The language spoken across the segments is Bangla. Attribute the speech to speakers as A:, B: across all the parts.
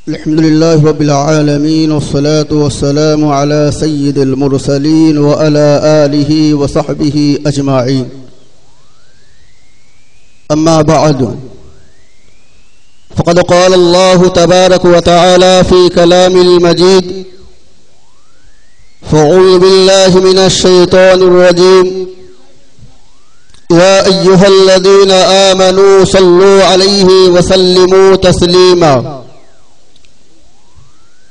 A: الحمد لله رب العالمين والصلاة والسلام على سيد المرسلين وعلى آله وصحبه أجمعين. أما بعد، فقد قال الله تبارك وتعالى في كلام المجيد: فأعوذ بالله من الشيطان الرجيم. يا أيها الذين آمنوا صلوا عليه وسلموا تسليما.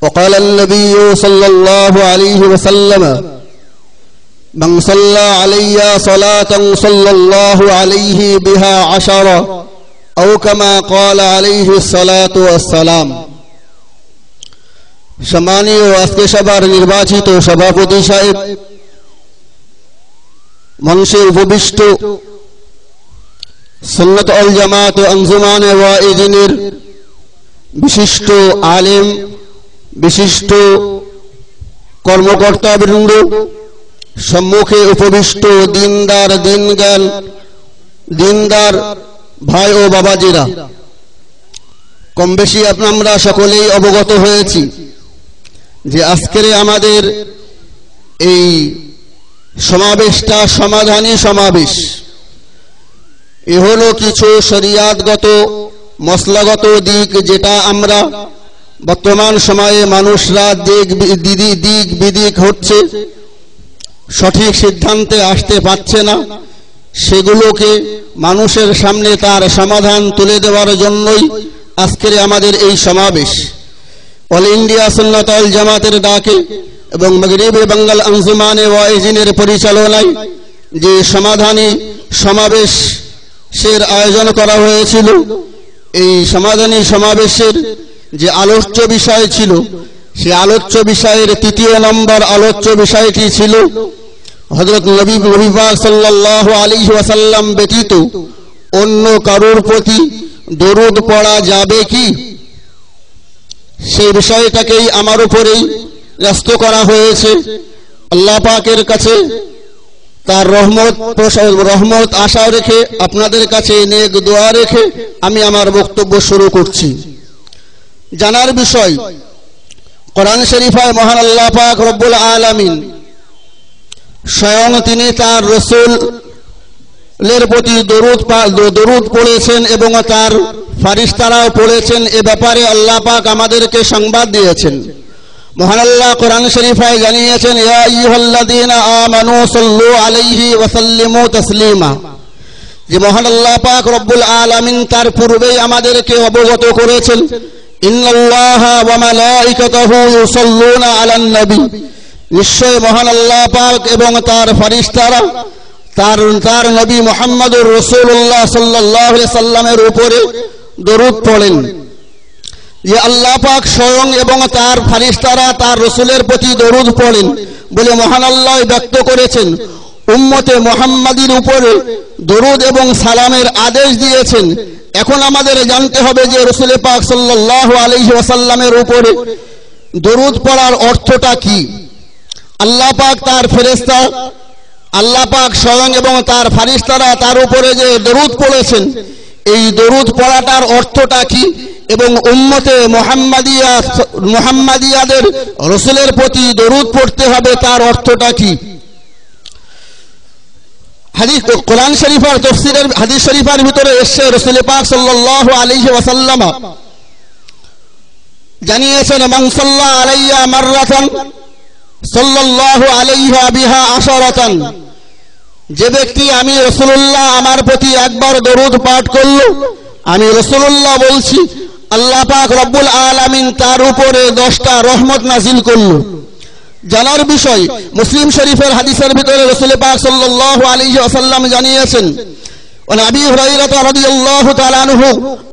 A: وقال النبي صلى الله عليه وسلم: من صلى علي صلاة صلى الله عليه بها 10 أو كما قال عليه الصلاة والسلام। সম্মানীয় আজকে সবার নির্বাচিত সভাপতি সাহেব, মঞ্চে উপবিষ্ট সুন্নাত ওয়াল জামাত ও আঞ্জুমানে ওয়াইজিনের বিশিষ্ট আলেম, বিশিষ্ট কর্মকর্তাবৃন্দ, সম্মুখে উপবিষ্ট দিনদার ভাই ও বাবাজিরা, কম বেশি আমরা সকলেই অবগত হয়েছি যে আজকের আমাদের এই সমাবেশটা সমাধানী সমাবেশ। এ হলো কিছু শরিয়াতগত মসলাগত দিক, যেটা আমরা বর্তমান সময়ে মানুষরা দিক বিদিক হচ্ছে, সঠিক সিদ্ধান্তে আসতে পারছে না, সেগুলোকে মানুষের সামনে তার সমাধান তুলে দেওয়ার জন্যই আজকের আমাদের এই সমাবেশ। অল ইন্ডিয়া সুন্নাত ওয়াল জামাতের ডাকে এবং মাগরিবে বাঙ্গাল আঞ্জুমানে ওয়াইজিনের পরিচালনায় যে সমাধানী সমাবেশের আয়োজন করা হয়েছিল, এই সমাধানী সমাবেশের যে আলোচ্য বিষয় ছিল, সে আলোচ্য বিষয়ের 3 নম্বর আলোচ্য বিষয়টি ছিল হযরত নবী পাক সাল্লাল্লাহু আলাইহি ওয়াসাল্লাম ব্যতীত অন্য কারোর প্রতি দরুদ পড়া যাবে কি। সেই বিষয়টাকেই আমার উপরেই ন্যস্ত করা হয়েছে। আল্লাহ পাকের কাছে তার রহমত আশা রেখে, আপনাদের কাছে নেক দোয়া রেখে আমি আমার বক্তব্য শুরু করছি। জানার বিষয়, কোরআন শরীফায় মহান আল্লাহ পাক রব্বুল আলামিন স্বয়ং তিনি তার রাসূলের প্রতি দরুদ পড়েছেন এবং তার ফেরেশতারাও পড়েছেন। এ ব্যাপারে আল্লাহ পাক আমাদেরকে সংবাদ দিয়েছেন। মহান আল্লাহ কোরআন শরীফায় জানিয়েছেন: ইয়া আইয়ুহাল্লাযীনা আমানু সাল্লু আলাইহি ওয়া সাল্লিমু তাসলিমা। যে মহান আল্লাহ পাক রব্বুল আলামিন তার পূর্বেই আমাদেরকে অবগত করেছেন, ইন্নাল্লাহা ওয়া মালাইকাতাহু ইউসাল্লুনা আলান নবী। নিশ্চয় মহান আল্লাহ পাক এবং তার ফেরেশতারা তার নবী মুহাম্মদুর রাসূলুল্লাহ সাল্লাল্লাহু আলাইহি সাল্লামের উপরে দরুদ পড়েন। যে আল্লাহ পাক স্বয়ং এবং তার ফেরেশতারা তার রাসূলের প্রতি দরুদ পড়েন বলে মহান আল্লাহ ব্যক্ত করেছেন। উম্মতে মুহাম্মাদির উপরে দরুদ এবং সালামের আদেশ দিয়েছেন। এখন আমাদের জানতে হবে যে রাসূল পাক সাল্লাল্লাহু আলাইহি ওয়াসাল্লামের উপরে দরুদ পড়ার অর্থটা কি। আল্লাহ পাক তার ফেরেশতা, আল্লাহ পাক স্বয়ং এবং তার ফেরেশতারা তার উপরে যে দরুদ পড়েছেন, এই দরুদ পড়াটার অর্থটা কি এবং উম্মতে মুহাম্মাদিয়াদের রাসূলের প্রতি দরুদ পড়তে হবে তার অর্থটা কি। হাদিস কোরআন শরীফের তাফসীরের হাদিস শরীফের ভিতরে এসেছে, রাসূল পাক সাল্লাল্লাহু আলাইহি ওয়াসাল্লাম জানিয়েছেন: মান সাল্লা আলাইয়া মাররাতান সাল্লাল্লাহু আলাইহা বিহা 10। যে ব্যক্তি আমি রাসূলুল্লাহ আমার প্রতি একবার দরুদ পাঠ করলো, আমি রাসূলুল্লাহ বলছি, আল্লাহ পাক রব্বুল আলামিন তার উপরে 10টা রহমত নাযিল করলো। জানার বিষয়, মুসলিম শরীফের হাদিসের ভিতরে রাসূল পাক সাল্লাল্লাহু আলাইহি ওয়াসাল্লাম জানিয়েছেন: وعن أبي هريرة رضي الله تعالى عنه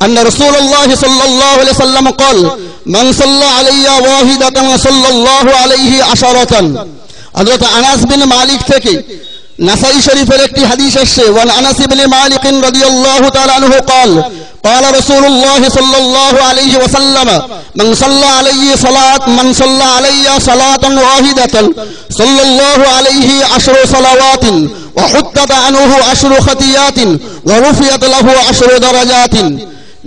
A: أن رسول الله صلى الله عليه وسلم قال: من صلى علي واحدة صلى الله عليه 10। হযরত আনাস বিন মালিক থেকে নাসাই শরীফের একটি হাদিস এসেছে, ওয়ান আনাস ইবনে মালিক রাদিয়াল্লাহু তাআলা আনহু قال: قال رسول الله صلى الله عليه وسلم: من صلى علي صلاة واحدة صلى الله عليه 10 صلوات وحطت عنه 10 خطيئات ورفعت له 10 درجات।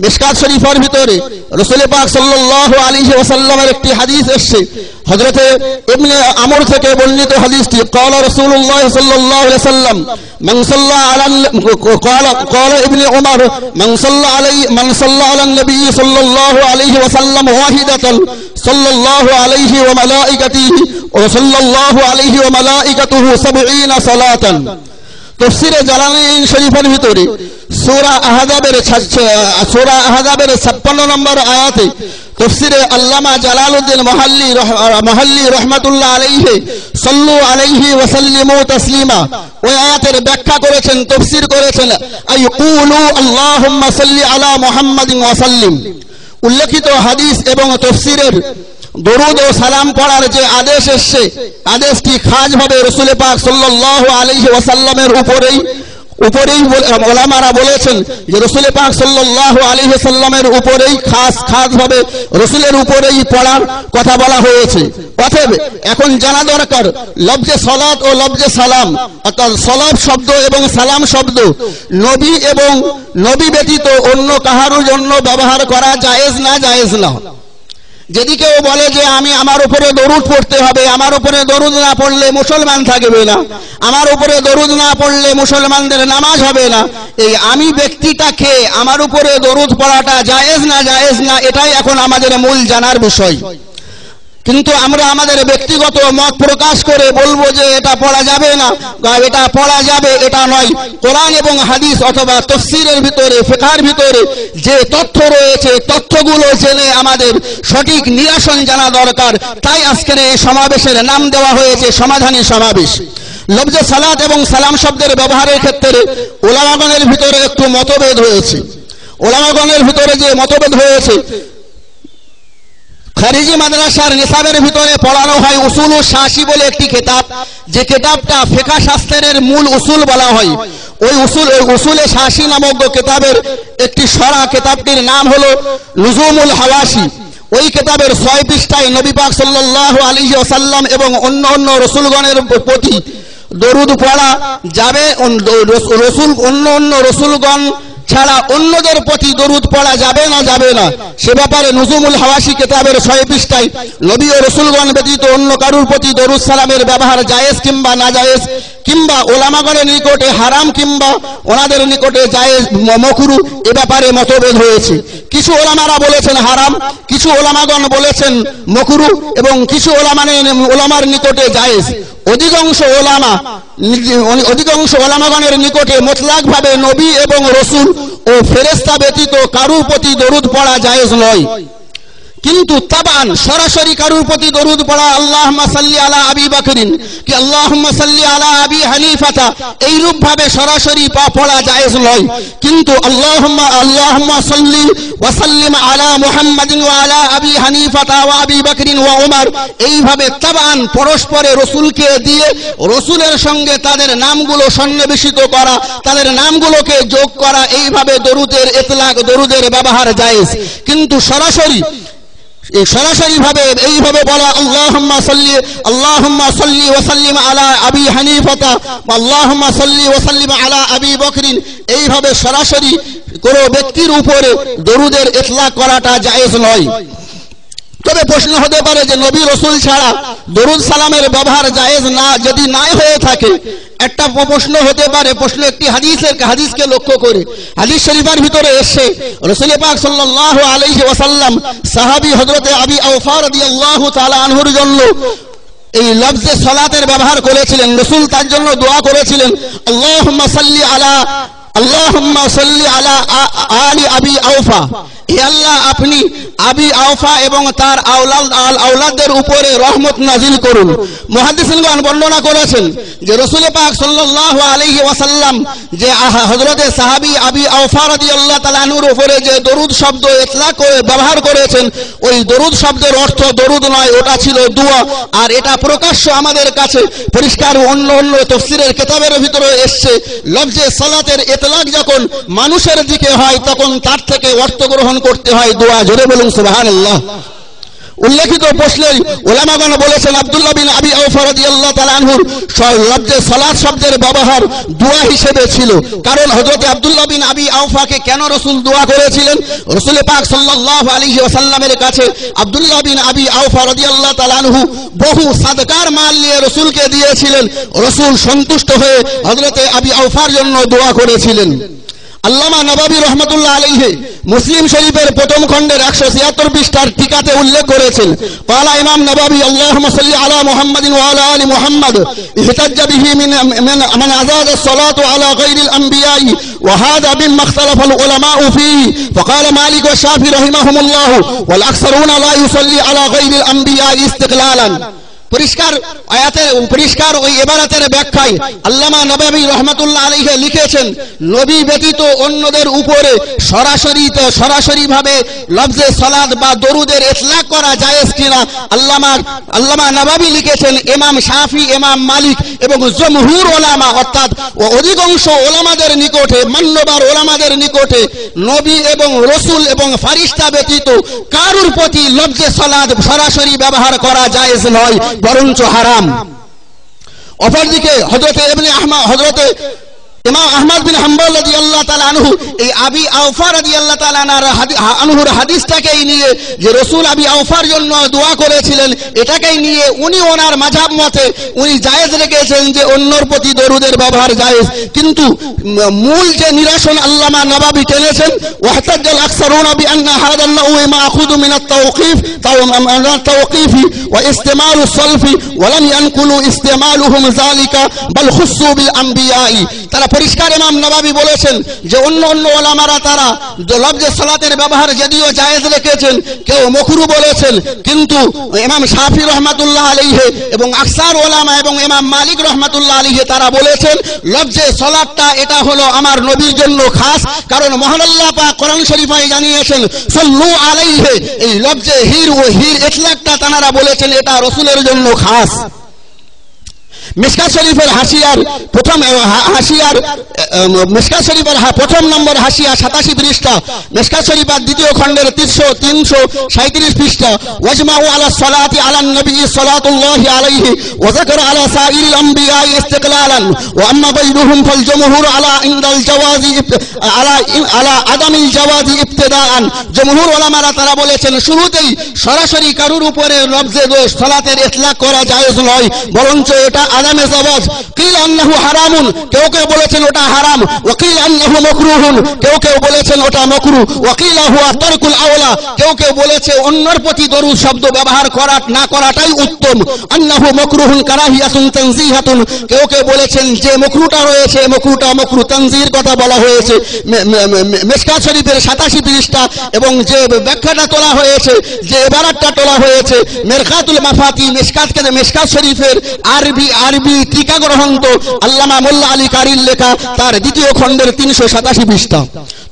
A: মিশকাত শরীফের ভিতরে রাসূল পাক সাল্লাল্লাহু আলাইহি ওয়াসাল্লামের একটি হাদিস এসেছে, হযরতে ইবনে আমর থেকে বর্ণিত হাদিসটি, قال رسول الله صلى الله عليه وسلم من صلى على قال ابن عمر من صلى على النبي صلى الله عليه وسلم واحدة صلى الله عليه وملائكته وصلى الله عليه وملائكته 70 صلاة। তাফসীরে জালালাইন শরীফের ভিতরে সূরা আহজাবের 56 নম্বর আয়াতে তাফসীরে আল্লামা জালালউদ্দিন মাহাল্লি রাহমাতুল্লাহ আলাইহি সাল্লু আলাইহি ওয়া সাল্লিমু তাসলিমা, ওই আয়াতের ব্যাখ্যা করেছেন, তাফসীর করেছেন, আইকুলু আল্লাহুম্মা সাল্লি আলা মুহাম্মাদিন ওয়া সাল্লিম। উল্লেখিত হাদিস এবং তাফসীরের দরুদ ও সালাম পড়ার যে আদেশ এসেছে, আদেশটি খাসভাবে রাসূল পাক সাল্লাল্লাহু আলাইহি ওয়াসাল্লামের উপরেই ওলামারা বলেছেন যে রাসূল পাক সাল্লাল্লাহু আলাইহি ওয়াসাল্লামের উপরেই খাসভাবে রাসূলের উপরেই পড়ার কথা বলা হয়েছে। অতএব এখন জানা দরকার লফজে সালাত ও লফজে সালাম, অর্থাৎ সালাত শব্দ এবং সালাম শব্দ নবী এবং নবী ব্যতীত অন্য কাহারও জন্য ব্যবহার করা জায়েজ না। যদি কেউ বলে যে আমার উপরে দরুদ পড়তে হবে, আমার উপরে দরুদ না পড়লে মুসলমান থাকবে না, আমার উপরে দরুদ না পড়লে মুসলমানদের নামাজ হবে না, এই আমি ব্যক্তিটাকে আমার উপরে দরুদ পড়াটা জায়েজ না, এটাই এখন আমাদের মূল জানার বিষয়। কিন্তু আমরা আমাদের ব্যক্তিগত মত প্রকাশ করে বলবো যে এটা পড়া যাবে না, এটা পড়া যাবে, এটা নয়। কোরআন এবং হাদিস অথবা তাফসীরের ভিতরে, ফিকহের ভিতরে যে তথ্য রয়েছে, তথ্যগুলো জেনে আমাদের সঠিক নিরসন জানা দরকার। তাই আজকের এই সমাবেশের নাম দেওয়া হয়েছে সমাধানী সমাবেশ। লফজে সালাত এবং সালাম শব্দের ব্যবহারের ক্ষেত্রে উলামাগণের ভিতরে একটু মতভেদ হয়েছে। উলামাগণের ভিতরে যে মতভেদ হয়েছে, খারিজি মাদ্রাসার নিসাবের ভিতরে পড়ানো হয় উসুল ও শাসি বলে একটি কিতাব, যে কিতাবটা ফিকহ শাস্ত্রের মূল উসুল বলা হয়। ওই উসুলে শাসি নামক কিতাবের একটি সরা, কিতাবটির নাম হলো লুজুমুল হাওয়াসি। ওই কিতাবের 6 পৃষ্ঠায় নবী পাক সাল্লাল্লাহু আলাইহি ওয়াসাল্লাম এবং অন্য রাসূলগণের প্রতি দরুদ পড়া যাবে, অন্য রাসূলগণ ছাড়া অন্যদের প্রতি দরুদ পড়া যাবে না, সে ব্যাপারে নুজুমুল হাওয়াসি কিতাবের 6 পৃষ্ঠায় নবী ও রাসূলগণ ব্যতীত অন্য কারুর প্রতি দরুদ সালামের ব্যবহার জায়েজ কিংবা না জায়েজ, কিংবা ওলামাগণের নিকটে হারাম কিংবা ওনাদের নিকটে জায়েজ মাকরুহ, এ ব্যাপারে মতভেদ হয়েছে। কিছু ওলামারা বলেছেন হারাম, কিছু ওলামাগণ বলেছেন মাকরুহ এবং কিছু ওলামার নিকটে জায়েজ। অধিকাংশ ওলামাগণের নিকটে মুতলাক ভাবে নবী এবং রাসূল ও ফেরেশতা ব্যতীত কারুর প্রতি দরুদ পড়া জায়েজ নয়। কিন্তু তাবান সরাসরি কারুর প্রতি দরুদ পড়া, আল্লাহুম্মা সাল্লি আলা আবি বকরিন কি আল্লাহুম্মা সাল্লি আলা আবি হানিফাতা, এই রূপ ভাবে সরাসরি পড়া জায়েজ নয়। কিন্তু আল্লাহুম্মা সাল্লি ওয়া সাল্লিম আলা মুহাম্মাদিন ওয়া আলা আবি হানিফাতা ওয়া আবি বকরিন ওয়া উমর, এইভাবে তাবান পরস্পরে রাসূলকে দিয়ে রাসূলের সঙ্গে তাদের নামগুলো সন্নিবেশিত করা, তাদের নামগুলোকে যোগ করা, এইভাবে দরুদের ইতলাক, দরুদের ব্যবহার জায়েজ। কিন্তু সরাসরি ভাবে এইভাবে বলা আল্লাহুম্মা সাল্লি ওয়া সাল্লিম আলা আবি হানিফাতা ওয়া আল্লাহুম্মা সাল্লি ওয়া সাল্লিম আলা আবি বকরিন, এইভাবে সরাসরি কোনো ব্যক্তির উপরে দরুদের ইতলাক করাটা জায়েজ নয়। তবে প্রশ্ন হতে পারে যে নবী রাসূল ছাড়া দরুদ সালামের ব্যবহার জায়েজ না যদি না হয়ে থাকে, একটা প্রশ্ন হতে পারে, প্রশ্ন একটি হাদিসকে লক্ষ্য করে। হাদিস শরীফের ভিতরে এসেছে রাসূল পাক সাল্লাল্লাহু আলাইহি ওয়াসাল্লাম সাহাবী হযরতে আবি আওফা রাদিয়াল্লাহু তাআলা আনহুর জন্য এই লফজে সালাতের ব্যবহার করেছিলেন। রাসূল তার জন্য দোয়া করেছিলেন, আল্লাহুম্মা সাল্লি আলা আলি আবি আওফা, হে আল্লাহ আপনি আবি আওফা এবং তার আওলাদদের উপরে রহমত নাজিল করুন। মুহাদ্দিসিনগণ বর্ণনা করেছেন যে রাসূল পাক সাল্লাল্লাহু আলাইহি ওয়াসাল্লাম যে হযরতে সাহাবী আবি আওফা রাদিয়াল্লাহু তাআলা আনহুর উপরে যে দরুদ শব্দ ইতলাক করে ব্যবহার করেছেন, ওই দরুদ শব্দের অর্থ দরুদ নয়, ওটা ছিল দোয়া। আর এটা প্রকাশ্য আমাদের কাছে পরিষ্কার অন্য তাফসীরের কিতাবের ভিতরে এসেছে, লফজে সালাতের ইতলাক যখন মানুষের দিকে হয় তখন তার থেকে অর্থ গ্রহণ করতে হয় দোয়া। জোরে বলুন সুবহানাল্লাহ। উল্লেখিত প্রশ্নের উলামাগণ বলেছেন আব্দুল্লাহ বিন আবি আওফা রাদিয়াল্লাহু তাআলা আনহুর লফজে সালাত শব্দের ব্যবহার দোয়া হিসেবে ছিল। কারণ হযরত আব্দুল্লাহ বিন আবি আওফাকে কেন রাসূল দোয়া করেছিলেন? রাসূল পাক সাল্লাল্লাহু আলাইহি ওয়াসাল্লামের কাছে আব্দুল্লাহ বিন আবি আওফা রাদিয়াল্লাহু তাআলা আনহু বহু সাদকার মাল নিয়ে রাসূলকে দিয়েছিলেন। রাসূল সন্তুষ্ট হয়ে হযরত আবি আওফার জন্য দোয়া করেছিলেন। আল্লামা নববী রহমাতুল্লাহ আলাইহি মুসলিম শরীফের প্রথম খণ্ডের 176 পৃষ্ঠার টিকাতে উল্লেখ করেছেন, ক্বালা ইমাম নববী আল্লাহুম্মা সাল্লি আলা মুহাম্মাদিন ওয়া আলা আলি মুহাম্মাদ ইহতাজ্জা বিহি মান আযাদা as-সালাতু আলা গায়রিল আমবিয়াই ওয়া হাযা বিমা ইখতালাফা আল-উলামাউ ফীহি ফাকালা মালিক ওয়া শাফি রাহিমাহুমুল্লাহ ওয়াল আকসারুনা লা ইউসাল্লি আলা গায়রিল আমবিয়াই ইস্তিকলালান। পরিষ্কার ওই ইবারতের ব্যাখ্যায় আল্লামা নববী রাহমাতুল্লাহ আলাইহি লিখেছেন, নবী ব্যতীত অন্যদের উপরে সরাসরি ভাবে লফজে সালাত বা দরুদের ইতলাক করা জায়েজ কিনা আল্লামা নববী লিখেছেন, ইমাম শাফি, ইমাম মালিক এবং জমহুর উলামা অর্থাৎ অধিকাংশ উলামাদের নিকটে, মান্যবর উলামাদের নিকটে নবী এবং রাসূল এবং ফেরেশতা ব্যতীত কারুর প্রতি লফজে সালাত সরাসরি ব্যবহার করা জায়েজ নয়, বরঞ্চ হারাম। অপরদিকে হযরতে ইমাম আহমদ বিন হাম্বল রাদিয়াল্লাহু তাআলা আনহু এই আবি আওফা রাদিয়াল্লাহু তাআলা আনহুর হাদিসটাকেই নিয়ে যে রাসূল আবি আওফার জন্য দোয়া করেছিলেন, এটাকেই নিয়ে উনি ওনার মাযহাব মতে উনি জায়েজ রেখেছেন যে অন্যর প্রতি দরুদের ব্যবহার জায়েজ। কিন্তু মূল যে নিরাসন আল্লামা নববী টেনেছেন, ওয়াহতাজ্জাল আকসারুনা বিআন্না হাদাল নাউ মাআখুযু মিন আত-তাওকীফ ওয়া ইস্তিমালু সলফি ওয়া লাম ইয়ানকুলু ইস্তিমালুহুম যালিকা বাল খুসসু বিল আমবিয়াই। তারা পরিষ্কার ইমাম নববী বলেছেন যে অন্য ওলামারা তারা লফজে সালাতের ব্যবহার যদিও জায়েজ রেখেছেন, কেউ মাকরুহ বলেছেন, কিন্তু ইমাম শাফি রাহমাতুল্লাহ আলাইহি এবং আকসার ওলামা এবং ইমাম মালিক রাহমাতুল্লাহ আলাইহি তারা বলেছেন লফজে সালাতটা এটা হলো আমার নবীর জন্য খাস। কারণ মহান আল্লাহ পাক কোরআন শরীফে জানিয়েছেন সাল্লু আলাইহি, এই লফজে হির ও হির ইতলাকটা তারা বলেছেন এটা রাসূলের জন্য খাস। মিশকাত শরীফের প্রথম নম্বর হাসিয়া 87 পৃষ্ঠা, মিশকাত শরীফের দ্বিতীয় খণ্ডের 337 পৃষ্ঠা, ওয়াজমাউ আলা সালাতি আলা নবী সাল্লাল্লাহু আলাইহি ওয়া যাকারা আলা সাইরিল আমবিয়া ইস্তিকলালান ওয়া আম্মা বাইরুহুম ফাল জামহুর আলা ইনদাল জাওয়াজি আলা আদামিল জাওয়াজি ইবতিদাআন। জমহুর উলামারা তারা বলেছেন শুরুতেই সরাসরি কারুর উপরে লফজে সালাতের ইতলাক করা জায়েজ নয়, বরঞ্চ এটা আদামে জাওয়াজ। কিল আন্নাহু হারামুন, কেউ কেউ বলেছেন ওটা হারাম, ওয়া কিল আন্নাহু মাকরুহুন, কেউ কেউ বলেছেন ওটা মাকরুহ, ওয়া কিল হুয়া তারকুল আওলা, কেউ কেউ বলেছে অন্যর প্রতি দরুদ শব্দ ব্যবহার না করাটাই উত্তম। আন্নাহু মাকরুহুন কারাহিয়াতুন তানজিহাতুন, কেউ কেউ বলেছেন যে মাকরুহটা রয়েছে মাকরুহটা মাকরুহ তানজির কথা বলা হয়েছে। মিশকাত শরীফের 87 পৃষ্ঠা এবং যে ব্যাখ্যাটা তোলা হয়েছে, যে ইবারাতটা তোলা হয়েছে মিরকাতুল মাফাতি, মিশকাত শরীফের আরবি টিকা গ্রন্থ আল্লামা মোল্লা আলী কারির লেখা তার দ্বিতীয় খণ্ডের 387 পৃষ্ঠা।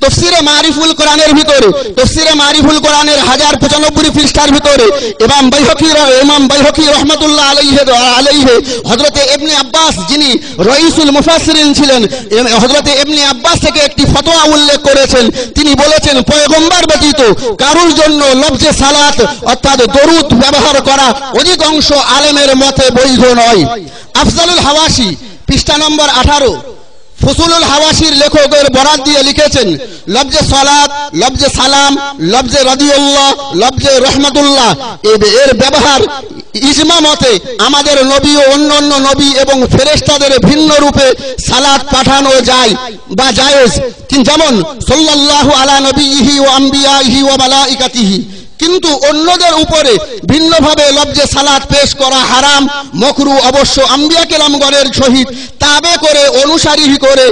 A: তাফসীরে মারিফুল কোরআনের ভিতরে, তাফসীরে মারিফুল কোরআনের 1095 পৃষ্ঠার ভিতরে ইমাম বাইহকী রাহমাতুল্লাহ আলাইহি হযরতে ইবনে আব্বাস, যিনি রাইসুল মুফাসসিরিন ছিলেন, হযরতে ইবনে আব্বাস থেকে একটি ফতোয়া উল্লেখ করেছেন। তিনি বলেছেন পয়গম্বর ব্যতীত কারুর জন্য লফজে সালাত অর্থাৎ দরুদ ব্যবহার করা অধিকাংশ আলেমের মতে বৈধ নয়। আফজালুল হাওয়াশি পৃষ্ঠা নম্বর 18 ফুসুলুল হাওয়াশির লেখকের বরাত দিয়ে লিখেছেন লফজে সালাত, লফজে সালাম, লফজে রাদিয়াল্লাহ, লফজে রহমাতুল্লাহ এর ব্যবহার ইজমা মতে আমাদের নবী ও অন্যান্য নবী এবং ফেরেশতাদের ভিন্ন রূপে সালাত পাঠানো যায় বা জায়েজ, যেমন সাল্লাল্লাহু আলা নবিয়িহি ওয়া আমবিয়াইহি ওয়া মালাইকাতিহি। কিন্তু অন্যদের উপরে ভিন্নভাবে লফজে সালাত পেশ করা হারাম, মাকরুহ। অবশ্য আম্বিয়া কেরামগণের সহিত তাবে করে অনুসারী করে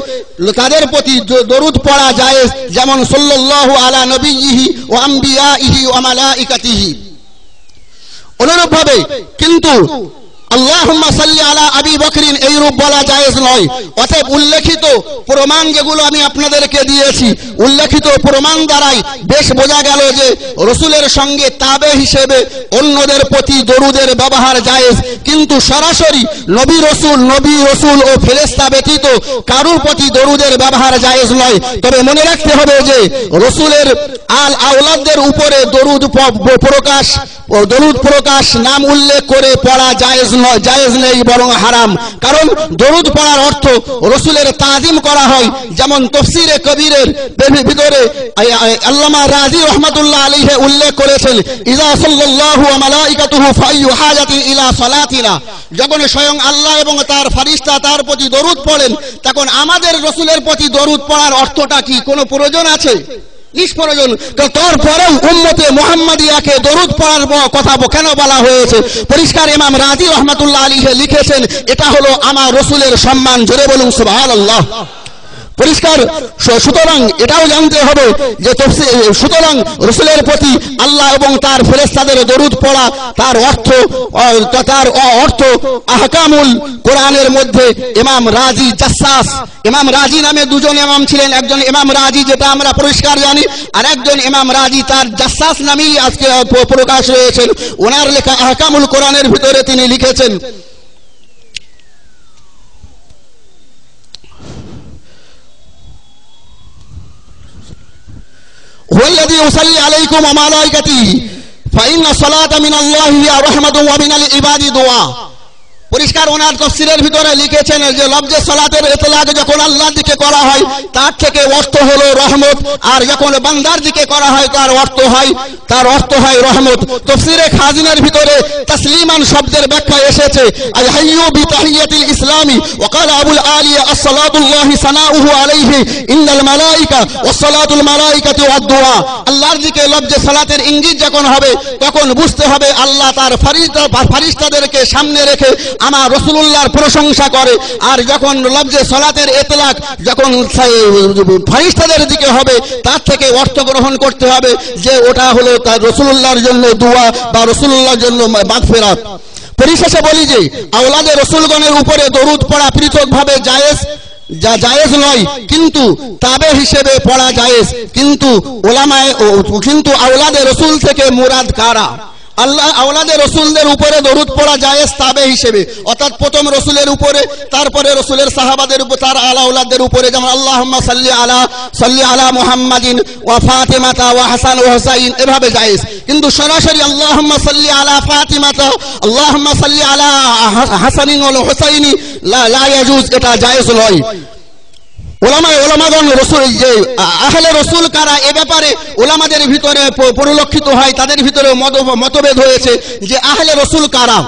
A: তাদের প্রতি দরুদ পড়া জায়েজ, যেমন সাল্লাল্লাহু আলা নবিয়িহি ওয়া আমবিয়াইহি ওয়া মালাইকাতিহি। অনুরূপভাবে কিন্তু আল্লাহুম্মা সাল্লি আলা আবি বকরিন এই রূপ বলা জায়েজ নয়। অতএব উল্লেখিত প্রমাণ যেগুলো আমি আপনাদেরকে দিয়েছি, উল্লেখিত প্রমাণ দ্বারাই বেশ বোঝা গেল যে রসুলের সঙ্গে তাবে হিসেবে অন্যদের প্রতি দরুদের ব্যবহার জায়েজ, কিন্তু সরাসরি নবী রসুল ও ফেরেশতা ব্যতীত কারুর প্রতি দরুদের ব্যবহার জায়েজ নয়। তবে মনে রাখতে হবে যে রসুলের আওলাদদের উপরে দরুদ প্রকাশ নাম উল্লেখ করে পড়া জায়েজ নেই, বরং হারাম। কারণ দরুদ পড়ার অর্থ রসুলের তাজিম করা হয়। যেমন তফসিরে কবিরের ভিতরে আল্লামা রাজি রহমাতুল্লাহ আলাইহি উল্লেখ করেছেন, ইযা সাল্লাল্লাহু ওয়া মালাইকাতুহু ফাইয়ু হাজাতিন ইলা সালাতিনা, যখন স্বয়ং আল্লাহ এবং তার ফেরেশতা তার প্রতি দরুদ পড়েন, তখন আমাদের রসুলের প্রতি দরুদ পড়ার অর্থটা কি? কোনো প্রয়োজন আছে? নিষ্প্রয়োজন। তারপরেও উম্মতে মুহাম্মাদিয়াকে দরুদ পড়ার কথা কেন বলা হয়েছে? পরিষ্কার ইমাম রাজি রহমাতুল্লাহ আলাইহি লিখেছেন, এটা হলো আমার রসুলের সম্মান। জোরে বলুন সুবহানাল্লাহ। পরিষ্কার। সুতরাং এটাও জানতে হবে যে সুতরাং রসুলের প্রতি আল্লাহ এবং তার ফেরেশতাদের দরুদ পড়া তার অর্থ আহকামুল কোরআনের মধ্যে ইমাম রাজি নামে দুজন ইমাম ছিলেন। একজন ইমাম রাজি, যেটা আমরা পরিষ্কার জানি, আর একজন ইমাম রাজি তার জাসাস নামেই আজকে প্রকাশ হয়েছেন। ওনার লেখা আহকামুল কোরআনের ভিতরে তিনি লিখেছেন, والذي يصلي عليكم وملائكته فإن الصلاة من الله هي رحمة ومن العباد دعاء। পরিষ্কার ওনার তাফসীরের ভিতরে লিখেছেন যে লফজে সালাতের ইতলাক যখন আল্লাহর দিকে করা হয় তার থেকে অর্থ হলো রহমত, আর যখন বান্দার দিকে করা হয় তার অর্থ হয় রহমত। তাফসীরে খাজিনের ভিতরে তাসলিমান শব্দের ব্যাখ্যা এসেছে, আল হাইয়ু বি তাহিয়াতিল ইসলামি ওয়া ক্বালা আবুল আলিয়া আসসালাতুল্লাহি সানাউহু আলাইহি ইন্নাল মালাইকা ওয়াসসালাতুল মালাইকাতু ওয়াদ দুআ। আল্লাহর দিকে লফজে সালাতের ইঙ্গিত যখন হবে তখন বুঝতে হবে আল্লাহ তার ফেরেশতাদেরকে সামনে রেখে আমার রাসূলুল্লাহর প্রশংসা করে। আর যখন লফজে সালাতের ইতলাক যখন ফেরেশতাদের দিকে হবে তার থেকে অর্থ গ্রহণ করতে হবে যে ওটা হলো তার রাসূলুল্লাহর জন্য দোয়া বা রাসূলুল্লাহর জন্য মাগফিরাত। পরিশেষে বলি যে আওলাদে রাসূলগণের উপরে দরুদ পড়া পৃথকভাবে জায়েজ নয়, কিন্তু তাবে হিসেবে পড়া জায়েজ। কিন্তু আওলাদে রাসূল থেকে মুরাদ কারা? আল্লাহ আওলাদে রসুলদের উপরে দরুদ পড়া জায়েজ তাবে হিসেবে, অর্থাৎ প্রথম রসুলের উপরে, তারপরে রসুলের সাহাবাদের উপর, তার আওলাদের উপরে। যেমন আল্লাহুম্মা সাল্লি আলা মুহাম্মাদিন ওয়া ফাতিমাতা ওয়া হাসান ওয়া হুসাইন, এভাবে জায়েজ। কিন্তু সরাসরি আল্লাহুম্মা সাল্লি আলা ফাতিমাতা, আল্লাহুম্মা সাল্লি আলা হাসানিন ওয়া হুসাইনি লা ইয়াজুজ, এটা জায়েজ নয়। ওলামাগণ রসুল যে আহলে রসুল কারা এ ব্যাপারে ওলামাদের ভিতরে পরিলক্ষিত হয়, তাদের ভিতরে মতভেদ হয়েছে যে আহলে রসুল কারা।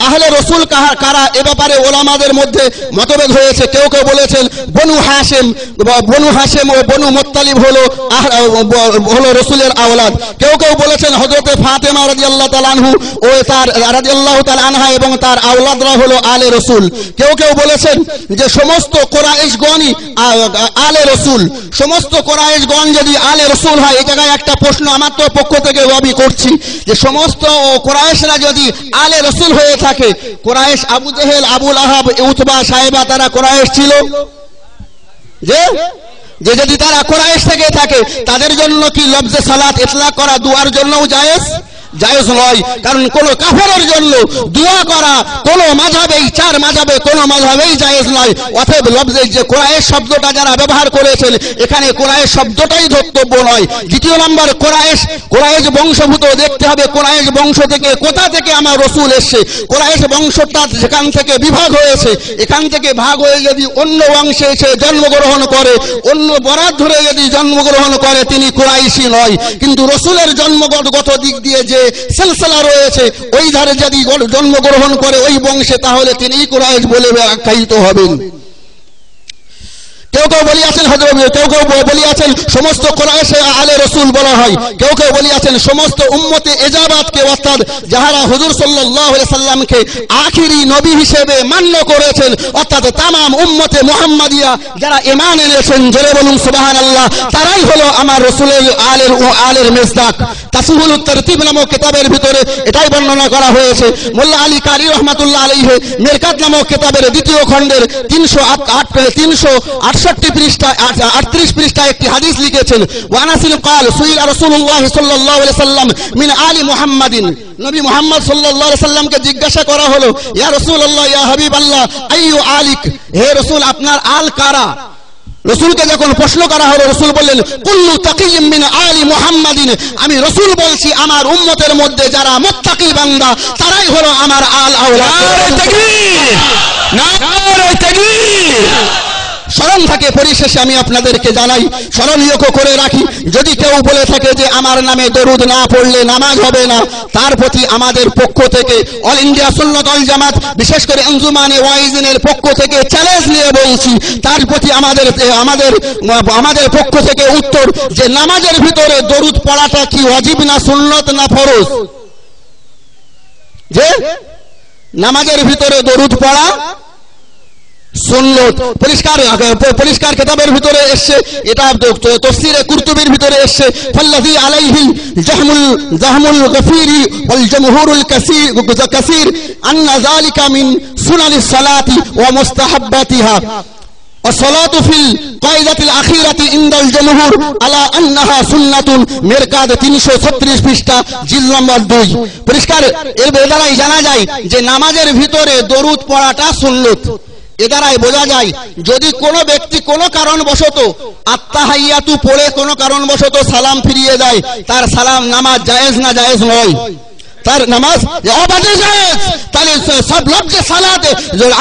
A: আহলে রসুল কারা এ ব্যাপারে ওলামাদের মধ্যে মতভেদ হয়েছে। কেউ বলেছেন বনু হাশেম ও বনু মুত্তালিব হলো রসুলের আওলাদ। কেউ বলেছেন হযরতে ফাতেমা রাদিয়াল্লাহু তাআলা আনহু ও তার রাদিয়াল্লাহু তাআলা আনহা এবং তার আওলাদরা হলো আলে রসুল। কেউ বলেছেন যে সমস্ত কুরাইশগণই আলে রসুল। সমস্ত কুরাইশগণ যদি আলে রসুল হয়, এই জায়গায় একটা প্রশ্ন আমার তো পক্ষ থেকে দাবি করছি যে সমস্ত কুরাইশরা যদি আলে রসুল হয়ে থাকে, কুরাইশ আবু জেহেল, আবু লাহাব, উতবা, সাইবা তারা কুরাইশ ছিল? যে যদি তারা কুরাইশ থেকে থাকে তাদের জন্য কি লফজে সালাত ইতলাক করা দুয়ার জন্যও জায়েজ নয়। কারণ কোন কাফেরের জন্য দোয়া করা কোন মাযহাবেই, চার মাযহাবে কোন মাযহাবেই জায়েজ নয়। অতএব লফজে যে কুরাইশ শব্দটা যারা ব্যবহার করেছেন, এখানে কুরাইশ শব্দটাই ধর্তব্য নয়। দ্বিতীয় নম্বর, কুরাইশ বংশভূত দেখতে হবে কুরাইশ বংশ থেকে কোথা থেকে আমার রাসূল এসেছে। কুরাইশ বংশটা যেখান থেকে বিভাগ হয়েছে, এখান থেকে ভাগ হয়ে যদি অন্য বংশে এসে জন্মগ্রহণ করে, অন্য বরাত ধরে যদি জন্মগ্রহণ করে, তিনি কুরাইশই নয়। কিন্তু রাসূলের জন্মগত দিক দিয়ে যে সিলসিলা রয়েছে, ওই ধারে যদি জন্মগ্রহণ করে ওই বংশে, তাহলে তিনি কুরাইশ বলে আখ্যায়িত হবেন। কেউ বলিয়াছেন কেউ বলিয়াছেন সমস্ত কুরাইশে আলে রসুল বলা হয়। কেউ বলিয়াছেন সমস্ত উম্মতে ইজাবাতকে, অর্থাৎ যাহারা হুজুর সাল্লাল্লাহু আলাইহি সাল্লামকে আখিরি নবী হিসেবে মান্য করেছেন, অর্থাৎ তামাম উম্মতে মুহাম্মাদিয়া যারা ঈমান এনেছেন, জোরে বলুন সুবহানাল্লাহ, তারাই হলো আমার রাসূলের আলের মেজদাক। তাসহিহুত তারতিব নামক কিতাবের ভিতরে এটাই বর্ণনা করা হয়েছে। মোল্লা আলী কারি রহমাতুল্লাহ আলাইহি মিরকাত নামক কিতাবের দ্বিতীয় খণ্ডের 368 পৃষ্ঠা 38 পৃষ্ঠায় একটি হাদিস লিখেছেন। ওয়া আনাসিল قال سئل رسول الله صلى الله عليه وسلم من آل محمد, নবী মুহাম্মদ সাল্লাল্লাহু আলাইহি সাল্লামকে জিজ্ঞাসা করা হলো, ইয়া রাসূলুল্লাহ ইয়া হাবিবাল্লাহ আইয়ু আলিক, হে রাসূল আপনার আল কারা? রাসূলকে যখন প্রশ্ন করা হলো রাসূল বললেন কুল্লু তাকিয়্যিম মিন আলি মুহাম্মাদিন, আমি রাসূল বলছি আমার উম্মতের মধ্যে যারা মুত্তাকি বান্দা তারাই হলো আমার আল আওলাদ। নারে তাকবীর, নারে তাকবীর। স্মরণ থাকে পরিশেষে আমি আপনাদেরকে জানাই, স্মরণীয় করে রাখি, যদি কেউ বলে থাকে যে আমার নামে দরুদ না পড়লে নামাজ হবে না, তার প্রতি আমাদের পক্ষ থেকে অল ইন্ডিয়া সুন্নাত ওয়াল জামাত বিশেষ করে আঞ্জুমানে ওয়াইজিনের পক্ষ থেকে চ্যালেঞ্জ নিয়ে বলছি, তার প্রতি আমাদের পক্ষ থেকে উত্তর যে নামাজের ভিতরে দরুদ পড়াটা কি ওয়াজিব না সুন্নত না ফরজ? যে নামাজের ভিতরে দরুদ পড়া সুন্নত, পরিষ্কার কিতাবের ভিতরে এসেছে, এটা তাফসীরে কুরতুবীর ভিতরে এসেছে। ফাল্লাযী আলাইহি জাহমুল গফীরি ওয়াল জমহুরুল কাসীর আন্না যালিকা মিন সুনানিস সালাতি ওয়া মুস্তাহাব্বাতিহা والصلاة في القاعدة الأخيرة عند الجمهور على أنها سنة। মিরকাত 336 পৃষ্ঠা জিলদ নম্বর 2। পরিষ্কার এর দ্বারাই জানা যায় যে নামাজের ভিতরে দরুদ পড়াটা সুন্নত। এ দ্বারাই বোঝা যায় যদি কোনো ব্যক্তি কোনো কারণবশত আত্তাহিয়াতু পড়ে কোনো কারণবশত সালাম ফিরিয়ে দেয়, তার সালাম নামাজ জায়েজ না জায়েজ নয়, তার নামাজ অবাধে জায়েজ। তাহলে সব লজ্জে সালাতে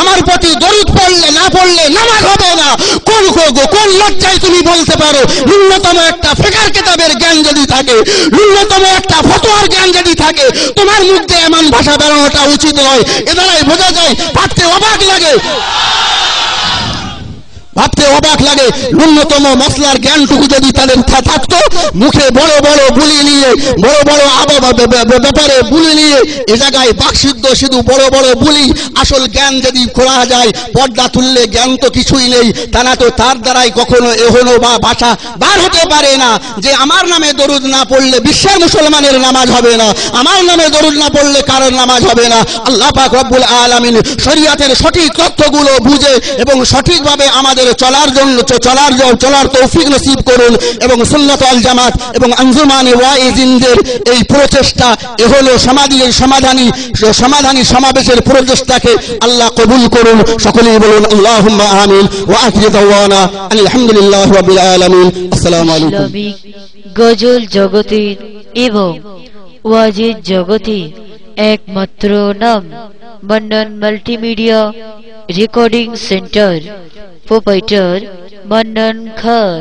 A: আমার প্রতি দরুদ পড়লে না পড়লে নামাজ হবে না, কোন লজ্জায় তুমি বলতে পারো? ন্যূনতম একটা ফিকহ কিতাবের জ্ঞান যদি থাকে, ন্যূনতম একটা ফতোয়ার জ্ঞান যদি থাকে, তোমার মুখ দিয়ে এমন ভাষা বেরোনোটা উচিত নয়। এ দ্বারাই বোঝা যায়, ভাবতে অবাক লাগে, ন্যূনতম মশলার জ্ঞানটুকু যদি তাদের থাকতো, মুখে বড় বড় বুলি নিয়ে বড় বড় ব্যাপারে বুলি নিয়ে এ জায়গায় বাকসিদ্ধ শুধু বড় বড় বুলি, আসল জ্ঞান যদি খোলা যায় পর্দা তুললে জ্ঞান তো কিছুই নেই। তা না তো তার দ্বারাই কখনো এহনো বা ভাষা বার হতে পারে না যে আমার নামে দরুদ না পড়লে বিশ্বের মুসলমানের নামাজ হবে না, আমার নামে দরুদ না পড়লে কারোর নামাজ হবে না। আল্লাহ পাক রব্বুল আলামিন শরীয়তের সঠিক তথ্যগুলো বুঝে এবং সঠিকভাবে আমাদের চলার তৌফিক নসিব করুন এবং সুন্নাত ওয়াল জামাত এবং আঞ্জুমানে ওয়াইজিনদের এই প্রচেষ্টা এ হলো সমাধানী সমাবেশের প্রচেষ্টাকে আল্লাহ কবুল করুন। সকলেই বলুন আল্লাহুম্মা আমিন ওয়া আখিরু দাওয়ানা আলহামদুলিল্লাহি রাব্বিল আলামিন। আসসালামু আলাইকুম।
B: গজল জগতের এবং ওয়াজিদ জগতের একমাত্র নাম Mannan multimedia recording centre, proprietor Mannan Khan,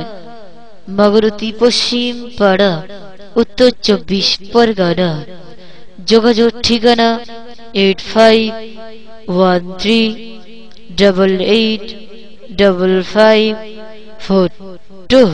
B: Magrati পশ্চিম পাড়া, উত্তর 24 পরগনা। যোগাযোগ ঠিকানা 8513885542।